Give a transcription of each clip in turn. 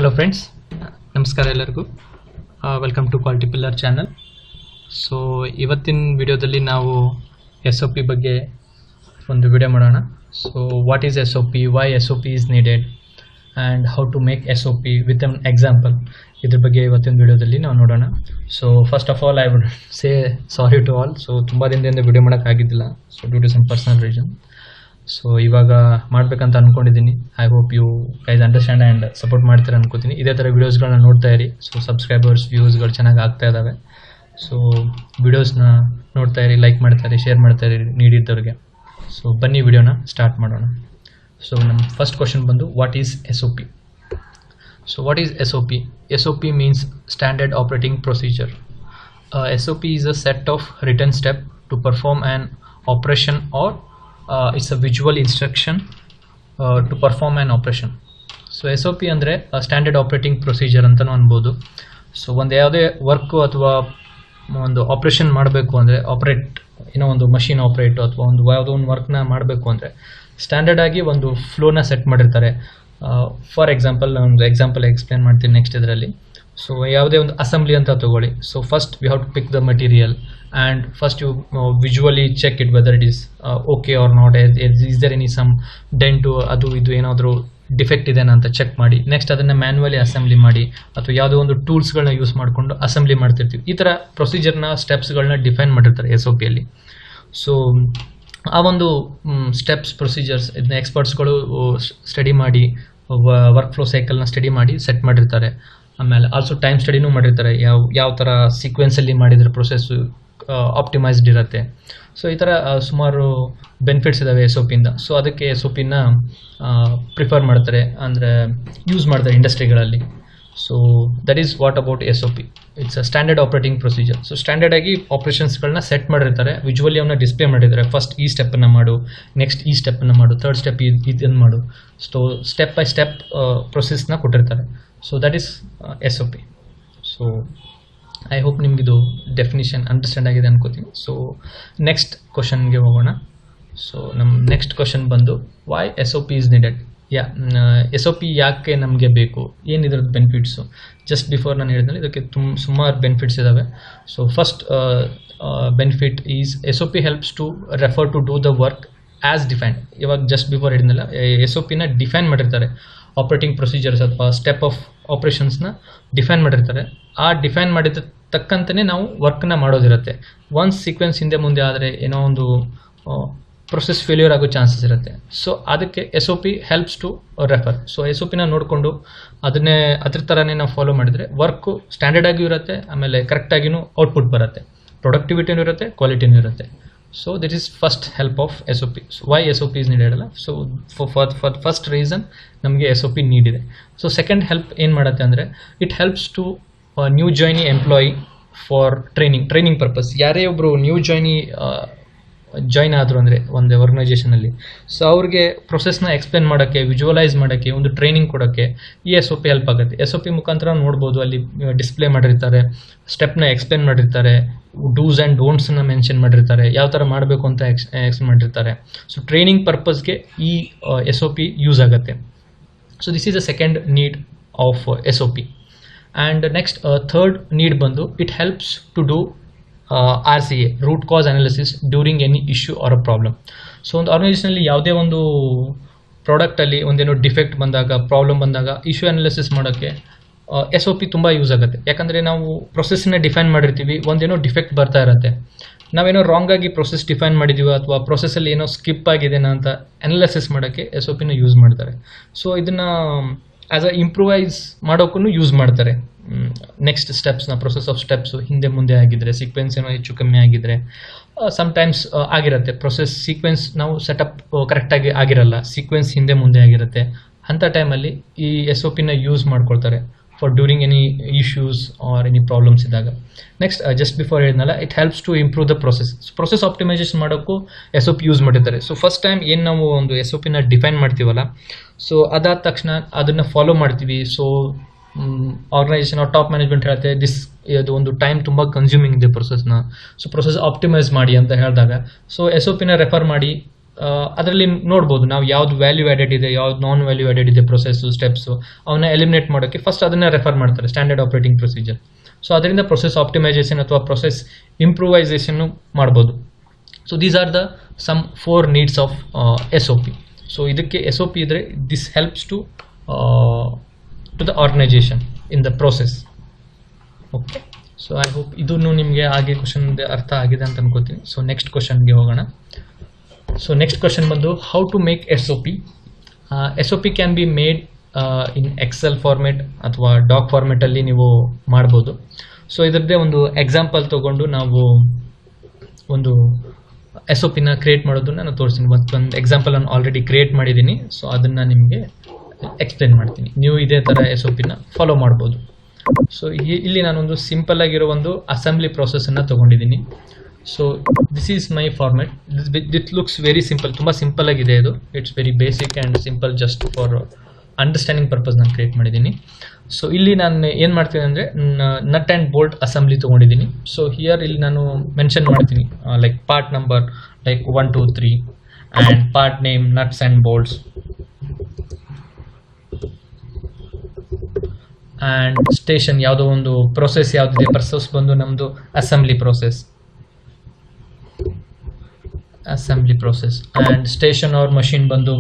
Hello friends, ನಮಸ್ಕಾರ ಎಲ್ಲರಿಗೂ. Welcome to quality pillar channel. So ಇವತ್ತಿನ ವಿಡಿಯೋದಲ್ಲಿ ನಾವು SOP ಬಗ್ಗೆ ಒಂದು ವಿಡಿಯೋ ಮಾಡೋಣ. So what is SOP, why SOP is needed and how to make SOP with an example, ಇದ್ರ ಬಗ್ಗೆ ಇವತ್ತಿನ ವಿಡಿಯೋದಲ್ಲಿ ನಾವು ನೋಡೋಣ. So first of all I would say sorry to all. So ತುಂಬ ದಿನದಿಂದ ವಿಡಿಯೋ ಮಾಡೋಕ್ಕಾಗಿದ್ದಿಲ್ಲ, so due to some personal reason. So ಇವಾಗ ಮಾಡಬೇಕಂತ ಅಂದ್ಕೊಂಡಿದ್ದೀನಿ. I hope you guys understand and support ಮಾಡ್ತಾರೆ ಅನ್ಕೋತೀನಿ. ಇದೇ ಥರ ವೀಡಿಯೋಸ್ಗಳನ್ನ ನೋಡ್ತಾ ಇರಿ. ಸೊ ಸಬ್ಸ್ಕ್ರೈಬರ್ಸ್, ವ್ಯೂಸ್ಗಳು ಚೆನ್ನಾಗಿ ಆಗ್ತಾ ಇದ್ದಾವೆ. ಸೊ ವಿಡಿಯೋಸ್ನ ನೋಡ್ತಾ ಇರಿ, ಲೈಕ್ ಮಾಡ್ತಾ ಇರಿ, ಶೇರ್ ಮಾಡ್ತಾ ಇರಿ ನೀಡಿದ್ದವ್ರಿಗೆ. ಸೊ ಬನ್ನಿ ವಿಡಿಯೋನ ಸ್ಟಾರ್ಟ್ ಮಾಡೋಣ. ಸೊ ನಮ್ಮ ಫಸ್ಟ್ ಕ್ವಶನ್ ಬಂದು what is SOP. So what is SOP? SOP means Standard Operating Procedure. SOP is a set of written steps to perform an operation, or it's a visual instruction to perform an operation. So SOP ಅಂದರೆ standard operating procedure ಅಂತಲೂ ಅನ್ಬೋದು. So ಒಂದು ಯಾವುದೇ work ಅಥವಾ ಒಂದು operation ಮಾಡಬೇಕು ಅಂದರೆ, ಏನೋ ಒಂದು ಮಷಿನ್ ಆಪ್ರೇಟು ಅಥವಾ ಒಂದು ಯಾವುದೋ ಒಂದು ವರ್ಕ್ನ ಮಾಡಬೇಕು ಅಂದರೆ ಸ್ಟ್ಯಾಂಡರ್ಡ್ ಆಗಿ ಒಂದು ಫ್ಲೋನ ಸೆಟ್ ಮಾಡಿರ್ತಾರೆ. ಫಾರ್ ಎಕ್ಸಾಂಪಲ್, ಒಂದು ಎಕ್ಸಾಂಪಲ್ ಎಕ್ಸ್ಪ್ಲೇನ್ ಮಾಡ್ತೀನಿ ನೆಕ್ಸ್ಟ್ ಇದರಲ್ಲಿ. ಸೊ ಯಾವುದೇ ಒಂದು ಅಸೆಂಬ್ಲಿ ಅಂತ ತಗೊಳ್ಳಿ. So first we have to pick the material and first you visually check it whether it is okay or not. Is there any some dent adu idu enadru defect ಇದೆನಾ ಅಂತ check ಮಾಡಿ, next ಅದನ್ನು manually assembly ಮಾಡಿ ಅಥವಾ ಯಾವುದೋ ಒಂದು ಟೂಲ್ಸ್ಗಳನ್ನ use ಮಾಡಿಕೊಂಡು assembly ಮಾಡ್ತಿರ್ತೀವಿ. ಈ ಥರ ಪ್ರೊಸೀಜರ್ನ ಸ್ಟೆಪ್ಸ್ಗಳನ್ನ ಡಿಫೈನ್ ಮಾಡಿರ್ತಾರೆ SOPಯಲ್ಲಿ. ಸೊ ಆ ಒಂದು ಸ್ಟೆಪ್ಸ್, ಪ್ರೊಸೀಜರ್ಸ್ ಇದನ್ನ ಎಕ್ಸ್ಪರ್ಟ್ಸ್ಗಳು ಸ್ಟಡಿ ಮಾಡಿ, ವರ್ಕ್ ಫ್ಲೋ ಸೈಕಲ್ನ ಸ್ಟಡಿ ಮಾಡಿ ಸೆಟ್ ಮಾಡಿರ್ತಾರೆ. ಆಮೇಲೆ ಆಲ್ಸೋ ಟೈಮ್ ಸ್ಟಡಿನೂ ಮಾಡಿರ್ತಾರೆ, ಯಾವ ಥರ ಸೀಕ್ವೆನ್ಸಲ್ಲಿ ಮಾಡಿದರೆ ಪ್ರೊಸೆಸ್ಸು ಆಪ್ಟಿಮೈಸ್ಡ್ ಇರುತ್ತೆ. ಸೊ ಈ ಥರ ಸುಮಾರು ಬೆನಿಫಿಟ್ಸ್ ಇದ್ದಾವೆ SOPಯಿಂದ. ಸೊ ಅದಕ್ಕೆ SOPನ ಪ್ರಿಫರ್ ಮಾಡ್ತಾರೆ, ಅಂದರೆ ಯೂಸ್ ಮಾಡ್ತಾರೆ ಇಂಡಸ್ಟ್ರಿಗಳಲ್ಲಿ. So that is what about SOP. It's a standard operating procedure. So standard ಆಗಿ ಆಪ್ರೇಷನ್ಸ್ಗಳನ್ನ ಸೆಟ್ ಮಾಡಿರ್ತಾರೆ, ವಿಜುವಲಿ ಅವನ್ನ ಡಿಸ್ಪ್ಲೇ ಮಾಡಿರ್ತಾರೆ. ಫಸ್ಟ್ ಈ ಸ್ಟೆಪ್ಪನ್ನು ಮಾಡು, ನೆಕ್ಸ್ಟ್ ಈ ಸ್ಟೆಪ್ಪನ್ನು ಮಾಡು, ಥರ್ಡ್ ಸ್ಟೆಪ್ ಇದನ್ನು ಮಾಡು. ಸೊ ಸ್ಟೆಪ್ ಬೈ ಸ್ಟೆಪ್ ಪ್ರೊಸೆಸ್ನ ಕೊಟ್ಟಿರ್ತಾರೆ. So that is SOP. So I hope ನಿಮಗಿದು ಡೆಫಿನಿಷನ್ ಅಂಡರ್ಸ್ಟ್ಯಾಂಡ್ ಆಗಿದೆ ಅನ್ಕೋತೀನಿ. ಸೊ ನೆಕ್ಸ್ಟ್ ಕ್ವಶನ್ಗೆ ಹೋಗೋಣ. ಸೊ ನಮ್ಮ ನೆಕ್ಸ್ಟ್ ಕ್ವಶನ್ ಬಂದು why SOP is needed. SOP ಯಾಕೆ ನಮಗೆ ಬೇಕು, ಏನಿದ್ರದ್ದು ಬೆನಿಫಿಟ್ಸು? ಜಸ್ಟ್ ಬಿಫೋರ್ ನಾನು ಹೇಳಿದ್ಮೇಲೆ ಇದಕ್ಕೆ ಸುಮಾರು ಬೆನಿಫಿಟ್ಸ್ ಇದ್ದಾವೆ. So first benefit is SOP helps to refer to do the work as defined. ಇವಾಗ ಜಸ್ಟ್ ಬಿಫೋರ್ ಹೇಳಿದ್ನಲ್ಲ, SOPನ ಡಿಫೈನ್ ಮಾಡಿರ್ತಾರೆ. ಆಪ್ರೇಟಿಂಗ್ ಪ್ರೊಸೀಜರ್ಸ್ ಅಥವಾ ಸ್ಟೆಪ್ ಆಫ್ ಆಪ್ರೇಷನ್ಸ್ನ ಡಿಫೈನ್ ಮಾಡಿರ್ತಾರೆ. ಆ ಡಿಫೈನ್ ಮಾಡಿದ ತಕ್ಕಂತೆಯೇ ನಾವು ವರ್ಕ್ನ ಮಾಡೋದಿರುತ್ತೆ. ಒನ್ಸ್ ಸೀಕ್ವೆನ್ಸ್ ಹಿಂದೆ ಮುಂದೆ ಆದರೆ ಏನೋ ಒಂದು ಪ್ರೊಸೆಸ್ ಫೇಲ್ಯೂರ್ ಆಗೋ ಚಾನ್ಸಸ್ ಇರುತ್ತೆ. ಸೊ ಅದಕ್ಕೆ SOP helps to refer. So SOPನ ನೋಡಿಕೊಂಡು ಅದ್ರ ಥರನೇ ನಾವು ಫಾಲೋ ಮಾಡಿದರೆ ವರ್ಕು ಸ್ಟ್ಯಾಂಡರ್ಡ್ ಆಗಿಯೂ ಇರುತ್ತೆ, ಆಮೇಲೆ ಕರೆಕ್ಟಾಗಿಯೂ ಔಟ್ಪುಟ್ ಬರುತ್ತೆ, ಪ್ರೊಡಕ್ಟಿವಿಟಿನೂ ಇರುತ್ತೆ, ಕ್ವಾಲಿಟಿನೂ ಇರುತ್ತೆ. So that is first help of SOP. So why SOP is needed ಅಲ್ಲ. ಸೊ ಫಾರ್ ಫಸ್ಟ್ ರೀಸನ್ ನಮಗೆ SOP ನೀಡಿದೆ. ಸೊ ಸೆಕೆಂಡ್ ಹೆಲ್ಪ್ ಏನು ಮಾಡುತ್ತೆ ಅಂದರೆ, it helps to new joinee employee for training purpose. ಯಾರೇ ಒಬ್ಬರು ನ್ಯೂ ಜಾಯ್ನ್ ಆದರು ಅಂದರೆ ಒಂದು ಆರ್ಗನೈಸೇಷನಲ್ಲಿ, ಸೊ ಅವ್ರಿಗೆ ಪ್ರೊಸೆಸ್ನ ಎಕ್ಸ್ಪ್ಲೇನ್ ಮಾಡೋಕ್ಕೆ, ವಿಜುವಲೈಸ್ ಮಾಡೋಕ್ಕೆ, ಒಂದು ಟ್ರೈನಿಂಗ್ ಕೊಡೋಕ್ಕೆ ಈ SOP ಹೆಲ್ಪ್ ಆಗುತ್ತೆ. SOP ಮುಖಾಂತರ ನೋಡ್ಬೋದು, ಅಲ್ಲಿ ಡಿಸ್ಪ್ಲೇ ಮಾಡಿರ್ತಾರೆ, ಸ್ಟೆಪ್ನ ಎಕ್ಸ್ಪ್ಲೇನ್ ಮಾಡಿರ್ತಾರೆ, ಡೂಸ್ ಆ್ಯಂಡ್ ಡೋಂಟ್ಸ್ನ ಮೆನ್ಷನ್ ಮಾಡಿರ್ತಾರೆ, ಯಾವ ಥರ ಮಾಡಬೇಕು ಅಂತ ಎಕ್ಸ್ಪ್ಲೇನ್ ಮಾಡಿರ್ತಾರೆ. ಸೊ ಟ್ರೈನಿಂಗ್ ಪರ್ಪಸ್ಗೆ ಈ SOP ಯೂಸ್ ಆಗುತ್ತೆ. So this is the second need of SOP. And next third need ಬಂದು it helps to do RCA, root cause analysis, during any issue or a problem. So ಒಂದು ಆರ್ಗನೈಸೇಷನಲ್ಲಿ ಯಾವುದೇ ಒಂದು ಪ್ರಾಡಕ್ಟಲ್ಲಿ ಒಂದೇನೋ defect ಬಂದಾಗ, ಪ್ರಾಬ್ಲಮ್ ಬಂದಾಗ issue analysis ಮಾಡೋಕ್ಕೆ SOP ತುಂಬ ಯೂಸ್ ಆಗುತ್ತೆ. ಯಾಕಂದರೆ ನಾವು ಪ್ರೊಸೆಸ್ನ ಡಿಫೈನ್ ಮಾಡಿರ್ತೀವಿ, ಒಂದೇನೋ ಡಿಫೆಕ್ಟ್ ಬರ್ತಾ ಇರುತ್ತೆ, ನಾವೇನೋ ರಾಂಗ್ ಆಗಿ ಪ್ರೊಸೆಸ್ ಡಿಫೈನ್ ಮಾಡಿದ್ದೀವಿ ಅಥವಾ ಪ್ರೊಸೆಸ್ಸಲ್ಲಿ ಏನೋ ಸ್ಕಿಪ್ ಆಗಿದೆನಾ ಅಂತ ಅನಾಲಿಸಿಸ್ ಮಾಡೋಕ್ಕೆ SOPನ ಯೂಸ್ ಮಾಡ್ತಾರೆ. ಸೊ ಇದನ್ನು ಆ್ಯಸ್ ಅ ಇಂಪ್ರೂವೈಸ್ ಮಾಡೋಕ್ಕೂ ಯೂಸ್ ಮಾಡ್ತಾರೆ. ನೆಕ್ಸ್ಟ್ ಸ್ಟೆಪ್ಸ್ನ, ಪ್ರೊಸೆಸ್ ಆಫ್ ಸ್ಟೆಪ್ಸು ಹಿಂದೆ ಮುಂದೆ ಆಗಿದ್ದರೆ, ಸೀಕ್ವೆನ್ಸ್ ಏನೋ ಹೆಚ್ಚು ಕಮ್ಮಿ ಆಗಿದ್ದರೆ, ಸಮ್ಟೈಮ್ಸ್ ಆಗಿರುತ್ತೆ ಪ್ರೊಸೆಸ್ ಸೀಕ್ವೆನ್ಸ್ ನಾವು ಸೆಟಪ್ ಕರೆಕ್ಟಾಗಿ ಆಗಿರಲ್ಲ, ಸೀಕ್ವೆನ್ಸ್ ಹಿಂದೆ ಮುಂದೆ ಆಗಿರುತ್ತೆ. ಅಂಥ ಟೈಮಲ್ಲಿ ಈ SOPನ ಯೂಸ್ ಮಾಡ್ಕೊಳ್ತಾರೆ for during any issues or any problems ಇದ್ದಾಗ. ನೆಕ್ಸ್ಟ್ ಜಸ್ಟ್ ಬಿಫೋರ್ ಹೇಳಿದ್ನಲ್ಲ, it helps to improve the process optimisation ಮಾಡೋಕ್ಕೂ SOP ಯೂಸ್ ಮಾಡಿರ್ತಾರೆ. ಸೊ ಫಸ್ಟ್ ಟೈಮ್ ಏನು ನಾವು ಒಂದು SOPನ ಡಿಫೈನ್ ಮಾಡ್ತೀವಲ್ಲ, ಸೊ ಅದಾದ ತಕ್ಷಣ ಅದನ್ನು ಫಾಲೋ ಮಾಡ್ತೀವಿ. ಸೊ ಆರ್ಗನೈಸೇಷನ್ ಟಾಪ್ ಮ್ಯಾನೇಜ್ಮೆಂಟ್ ಹೇಳುತ್ತೆ ಇದು ಒಂದು ಟೈಮ್ ತುಂಬ ಕನ್ಸ್ಯೂಮಿಂಗ್ ಇದೆ ಪ್ರೊಸೆಸ್ನ, ಸೊ ಪ್ರೊಸೆಸ್ ಆಪ್ಟಿಮೈಸ್ ಮಾಡಿ ಅಂತ ಹೇಳಿದಾಗ, ಸೊ SOPನ ರೆಫರ್ ಮಾಡಿ ಅದರಲ್ಲಿ ನೋಡ್ಬೋದು ನಾವು ಯಾವ್ದು ವ್ಯಾಲ್ಯೂ ಆ್ಯಡೆಡ್ ಇದೆ, ಯಾವ್ದು ನಾನ್ ವ್ಯಾಲ್ಯೂ ಆ್ಯಡೆಡ್ ಇದೆ, ಪ್ರೊಸೆಸ್ಸು ಸ್ಟೆಪ್ಸು ಅವನ್ನ ಎಲಿಮಿನೇಟ್ ಮಾಡೋಕ್ಕೆ ಫಸ್ಟ್ ಅದನ್ನ ರೆಫರ್ ಮಾಡ್ತಾರೆ, ಸ್ಟ್ಯಾಂಡರ್ಡ್ ಆಪರೇಟಿಂಗ್ ಪ್ರೊಸೀಜರ್. ಸೊ ಅದರಿಂದ ಪ್ರೊಸೆಸ್ ಆಪ್ಟಿಮೈಸೇಷನ್ ಅಥವಾ ಪ್ರೊಸೆಸ್ ಇಂಪ್ರೂವೈಸೇಷನ್ ಮಾಡ್ಬೋದು. So these are the some 4 needs of SOP. So ಇದಕ್ಕೆ SOP ಇದ್ರೆ this helps to the organisation in the process. Okay, so I hope ಇದನ್ನು ನಿಮಗೆ ಹಾಗೆ question ಅರ್ಥ ಆಗಿದೆ ಅಂತ ಅನ್ಕೋತೀನಿ. ಸೊ ನೆಕ್ಸ್ಟ್ ಕ್ವಶನ್ಗೆ ಹೋಗೋಣ. ಸೊ ನೆಕ್ಸ್ಟ್ ಕ್ವಶನ್ ಬಂದು how to make SOP. SOP can be made in Excel format ಅಥವಾ ಡಾಕ್ ಫಾರ್ಮೆಟಲ್ಲಿ ನೀವು ಮಾಡ್ಬೋದು. ಸೊ ಇದರದ್ದೇ ಒಂದು ಎಕ್ಸಾಂಪಲ್ ತೊಗೊಂಡು ನಾವು ಒಂದು SOPನ ಕ್ರಿಯೇಟ್ ಮಾಡೋದನ್ನ ನಾನು ತೋರಿಸ್ತೀನಿ. ಮತ್ತೊಂದು ಎಕ್ಸಾಂಪಲ್ ನಾನು ಆಲ್ರೆಡಿ ಕ್ರಿಯೇಟ್ ಮಾಡಿದ್ದೀನಿ. ಸೊ ಅದನ್ನು ನಿಮಗೆ ಎಕ್ಸ್ಪ್ಲೇನ್ ಮಾಡ್ತೀನಿ. ನೀವು ಇದೇ ಥರ SOPನ ಫಾಲೋ ಮಾಡ್ಬೋದು. ಸೊ ಇಲ್ಲಿ ನಾನೊಂದು ಸಿಂಪಲ್ ಆಗಿರೋ ಒಂದು ಅಸೆಂಬ್ಲಿ ಪ್ರೊಸೆಸನ್ನು ತೊಗೊಂಡಿದ್ದೀನಿ. So this is my format. This looks very simple, ತುಂಬ ಸಿಂಪಲ್ ಆಗಿದೆ ಇದು. It's very basic and simple, just for understanding purpose ನಾನು ಕ್ರಿಯೇಟ್ ಮಾಡಿದ್ದೀನಿ. ಸೊ ಇಲ್ಲಿ ನಾನು ಏನು ಮಾಡ್ತೀನಿ ಅಂದರೆ ನಟ್ ಆ್ಯಂಡ್ ಬೋಲ್ಟ್ ಅಸೆಂಬ್ಲಿ ತೊಗೊಂಡಿದ್ದೀನಿ. ಸೊ ಹಿಯರ್ ಇಲ್ಲಿ ನಾನು ಮೆನ್ಷನ್ ಮಾಡ್ತೀನಿ like part number like 1 2 3 and part name nuts and bolts and station ಯಾವುದೋ ಒಂದು ಪ್ರೊಸೆಸ್ ಯಾವುದಿದೆ, ಪ್ರೊಸೆಸ್ ಬಂದು ನಮ್ಮದು ಅಸೆಂಬ್ಲಿ ಪ್ರೊಸೆಸ್ ಆ್ಯಂಡ್ ಸ್ಟೇಷನ್ ಅವ್ರ ಮಷಿನ್ ಬಂದು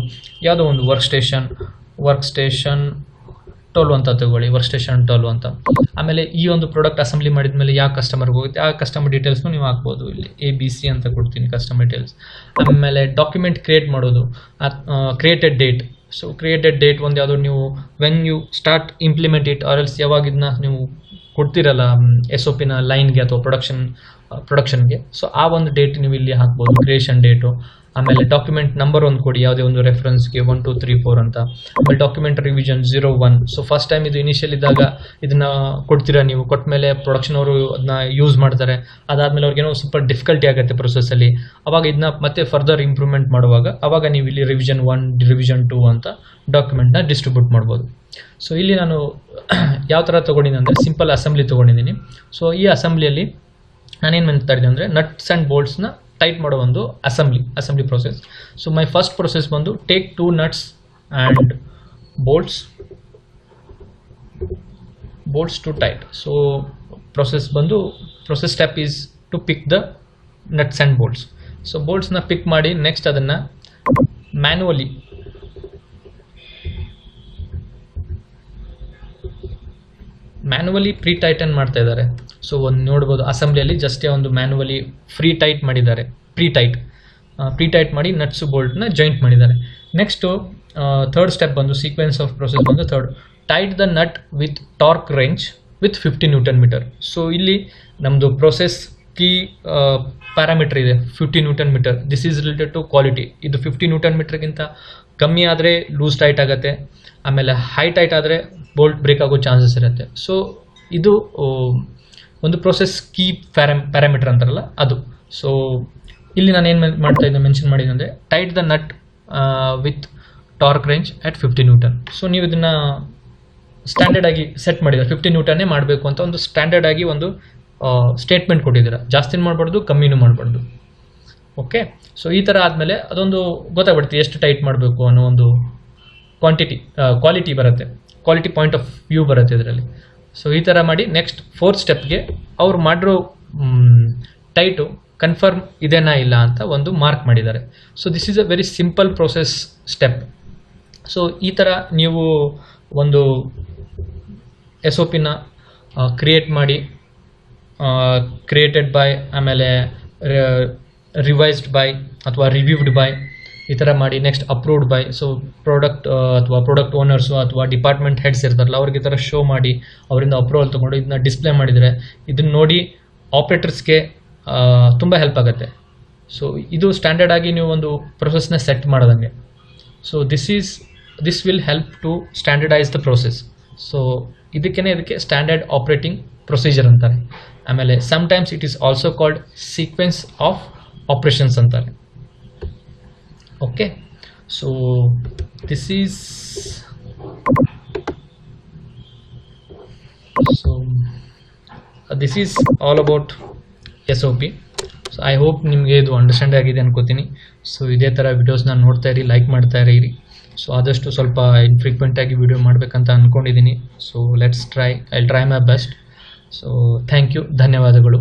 ಯಾವುದೋ ಒಂದು ವರ್ಕ್ ಸ್ಟೇಷನ್ 12 ಅಂತ ತಗೊಳ್ಳಿ, ವರ್ಕ್ ಸ್ಟೇಷನ್ 12 ಅಂತ. ಆಮೇಲೆ ಈ ಒಂದು ಪ್ರಾಡಕ್ಟ್ ಅಸೆಂಬ್ಲಿ ಮಾಡಿದ ಮೇಲೆ ಯಾವ ಕಸ್ಟಮರ್ಗೆ ಹೋಗುತ್ತೆ ಆ ಕಸ್ಟಮರ್ ಡೀಟೇಲ್ಸ್ನು ನೀವು ಹಾಕ್ಬೋದು. ಇಲ್ಲಿ ABC ಅಂತ ಕೊಡ್ತೀನಿ ಕಸ್ಟಮರ್ ಡೀಟೇಲ್ಸ್. ಆಮೇಲೆ ಡಾಕ್ಯುಮೆಂಟ್ ಕ್ರಿಯೇಟ್ ಮಾಡೋದು, created date. So created date ಒಂದು ಯಾವುದೋ ನೀವು when you start implement it or else ಯಾವಾಗ ಇದನ್ನ ನೀವು ಕೊಡ್ತಿರಲ್ಲ SOPನ ಲೈನ್ಗೆ ಅಥವಾ ಪ್ರೊಡಕ್ಷನ್ಗೆ, ಸೊ ಆ ಒಂದು ಡೇಟ್ ನೀವು ಇಲ್ಲಿ ಹಾಕ್ಬೋದು, ಕ್ರಿಯೇಷನ್ ಡೇಟು. ಆಮೇಲೆ ಡಾಕ್ಯುಮೆಂಟ್ ನಂಬರ್ ಒಂದು ಕೊಡಿ, ಯಾವುದೇ ಒಂದು ರೆಫರೆನ್ಸ್ಗೆ 1 2 3 4 ಅಂತ. ಆಮೇಲೆ document revision 0 1. So first time ಇದು ಇನಿಷಿಯಲ್ ಇದ್ದಾಗ ಇದನ್ನ ಕೊಡ್ತೀರಾ, ನೀವು ಕೊಟ್ಟ ಮೇಲೆ ಪ್ರೊಡಕ್ಷನ್ ಅವರು ಅದನ್ನ ಯೂಸ್ ಮಾಡ್ತಾರೆ. ಅದಾದಮೇಲೆ ಅವ್ರಿಗೇನೋ ಸ್ವಲ್ಪ ಡಿಫಿಕಲ್ಟಿ ಆಗುತ್ತೆ ಪ್ರೊಸೆಸ್ಸಲ್ಲಿ. ಅವಾಗ ಇದನ್ನ ಮತ್ತೆ ಫರ್ದರ್ ಇಂಪ್ರೂವ್ಮೆಂಟ್ ಮಾಡುವಾಗ ಅವಾಗ ನೀವು ಇಲ್ಲಿ ರಿವಿಷನ್ 1 ರಿವಿಷನ್ 2 ಅಂತ ಡಾಕ್ಯುಮೆಂಟ್ನ ಡಿಸ್ಟ್ರಿಬ್ಯೂಟ್ ಮಾಡ್ಬೋದು. ಸೊ ಇಲ್ಲಿ ನಾನು ಯಾವ ಥರ ತೊಗೊಂಡಿದ್ದೀನಿ ಅಂದರೆ ಸಿಂಪಲ್ ಅಸೆಂಬ್ಲಿ ತೊಗೊಂಡಿದ್ದೀನಿ. ಸೊ ಈ ಅಸೆಂಬ್ಲಿಯಲ್ಲಿ ನಾನೇನು ಮಾಡ್ತಾ ಇದ್ದೀನಿ ಅಂದರೆ ನಟ್ಸ್ ಆ್ಯಂಡ್ ಬೋಲ್ಟ್ಸ್ನ ಟೈಟ್ ಮಾಡೋ ಒಂದು assembly process. So my first process ಬಂದು take 2 nuts and bolts to tight. So process step is to pick the nuts and bolts. So ಬೋಲ್ಟ್ಸ್ನ ಪಿಕ್ ಮಾಡಿ ನೆಕ್ಸ್ಟ್ ಅದನ್ನು ಮ್ಯಾನುವಲಿ ಪ್ರೀ ಟೈಟನ್ ಮಾಡ್ತಾ ಇದ್ದಾರೆ. So ಒಂದು ನೋಡ್ಬೋದು ಅಸೆಂಬ್ಲಿಯಲ್ಲಿ ಜಸ್ಟೇ ಒಂದು ಮ್ಯಾನುವಲಿ ಪ್ರೀ ಟೈಟ್ ಮಾಡಿ ನಟ್ಸು ಬೋಲ್ಟ್ನ ಜಾಯಿಂಟ್ ಮಾಡಿದ್ದಾರೆ. ನೆಕ್ಸ್ಟು ಥರ್ಡ್ ಸ್ಟೆಪ್ ಬಂದು ಸೀಕ್ವೆನ್ಸ್ ಆಫ್ ಪ್ರೊಸೆಸ್ ಬಂದು tight the nut with torque range with 50 Nm. So ಇಲ್ಲಿ ನಮ್ಮದು ಪ್ರೊಸೆಸ್ ಕೀ ಪ್ಯಾರಾಮೀಟರ್ ಇದೆ 50 Nm. This is related to quality. ಇದು 50 Nm ಕಮ್ಮಿ ಆದರೆ ಲೂಸ್ ಟೈಟ್ ಆಗುತ್ತೆ, ಆಮೇಲೆ ಹೈ ಟೈಟ್ ಆದರೆ ಬೋಲ್ಟ್ ಬ್ರೇಕ್ ಆಗೋ ಚಾನ್ಸಸ್ ಇರುತ್ತೆ. ಸೊ ಇದು ಒಂದು ಪ್ರೊಸೆಸ್ ಕೀ ಪ್ಯಾರಾಮೀಟರ್ ಅಂತಾರಲ್ಲ ಅದು. ಸೊ ಇಲ್ಲಿ ನಾನು ಏನು ಮಾಡ್ತಾ ಇದ್ದೆ ಮೆನ್ಷನ್ ಮಾಡಿದ್ದೀನಿ ಅಂದರೆ tight the nut with torque range at 50 N. So ನೀವು ಇದನ್ನು ಸ್ಟ್ಯಾಂಡರ್ಡ್ ಆಗಿ ಸೆಟ್ ಮಾಡಿದ್ದಾರೆ, 50 N ಮಾಡಬೇಕು ಅಂತ ಒಂದು ಸ್ಟ್ಯಾಂಡರ್ಡ್ ಆಗಿ ಒಂದು ಸ್ಟೇಟ್ಮೆಂಟ್ ಕೊಟ್ಟಿದ್ದೀರಾ. ಜಾಸ್ತಿನೂ ಮಾಡಬಾರ್ದು, ಕಮ್ಮಿನೂ ಮಾಡಬಾರ್ದು. ಓಕೆ, ಸೊ ಈ ಥರ ಆದಮೇಲೆ ಅದೊಂದು ಗೊತ್ತಾಗ್ಬಿಡುತ್ತೆ ಎಷ್ಟು ಟೈಟ್ ಮಾಡಬೇಕು ಅನ್ನೋ ಒಂದು ಕ್ವಾಲಿಟಿ ಬರುತ್ತೆ, ಕ್ವಾಲಿಟಿ ಪಾಯಿಂಟ್ ಆಫ್ ವ್ಯೂ ಬರುತ್ತೆ ಇದರಲ್ಲಿ. ಸೊ ಈ ಥರ ಮಾಡಿ ನೆಕ್ಸ್ಟ್ 4th ಸ್ಟೆಪ್ಗೆ ಅವ್ರು ಮಾಡಿರೋ ಟೈಟು ಕನ್ಫರ್ಮ್ ಇದೇನಾ ಇಲ್ಲ ಅಂತ ಒಂದು ಮಾರ್ಕ್ ಮಾಡಿದ್ದಾರೆ. So this is a very simple process step. So ಈ ಥರ ನೀವು ಒಂದು SOPನ ಕ್ರಿಯೇಟ್ ಮಾಡಿ ಕ್ರಿಯೇಟೆಡ್ ಬೈ, ಆಮೇಲೆ ರಿವೈಸ್ಡ್ ಬೈ ಅಥವಾ ರಿವ್ಯೂವ್ಡ್ ಬೈ, ಈ ಥರ ಮಾಡಿ next approved by. So product owners ಅಥವಾ ಡಿಪಾರ್ಟ್ಮೆಂಟ್ ಹೆಡ್ಸ್ ಇರ್ತಾರಲ್ಲ ಅವ್ರಿಗೆ ಈ ಥರ ಶೋ ಮಾಡಿ ಅವರಿಂದ ಅಪ್ರೂವಲ್ ತೊಗೊಂಡು ಇದನ್ನ ಡಿಸ್ಪ್ಲೇ ಮಾಡಿದರೆ ಇದನ್ನು ನೋಡಿ ಆಪ್ರೇಟರ್ಸ್ಗೆ ತುಂಬ ಹೆಲ್ಪ್ ಆಗುತ್ತೆ. ಸೊ ಇದು ಸ್ಟ್ಯಾಂಡರ್ಡ್ ಆಗಿ ನೀವು ಒಂದು ಪ್ರೊಸೆಸ್ನ ಸೆಟ್ ಮಾಡೋದಂಗೆ. So this will help to standardise the process. So ಇದಕ್ಕೆ ಸ್ಟ್ಯಾಂಡರ್ಡ್ ಆಪ್ರೇಟಿಂಗ್ ಪ್ರೊಸೀಜರ್ ಅಂತಾರೆ. ಆಮೇಲೆ sometimes it is also called sequence of operations ಅಂತಾರೆ. Okay, so this is all about SOP. So I hope ನಿಮಗೆ ಇದು understand ಆಗಿದೆ ಅನ್ಕೋತೀನಿ. So ಇದೇ ಥರ ವಿಡಿಯೋಸ್ನ ನೋಡ್ತಾ ಇರಿ, ಲೈಕ್ ಮಾಡ್ತಾ ಇರಿ. ಸೊ ಆದಷ್ಟು ಸ್ವಲ್ಪ ಇನ್ಫ್ರೀಕ್ವೆಂಟಾಗಿ ವಿಡಿಯೋ ಮಾಡಬೇಕಂತ ಅಂದ್ಕೊಂಡಿದ್ದೀನಿ. So let's try, I try my best. So thank you, ಧನ್ಯವಾದಗಳು.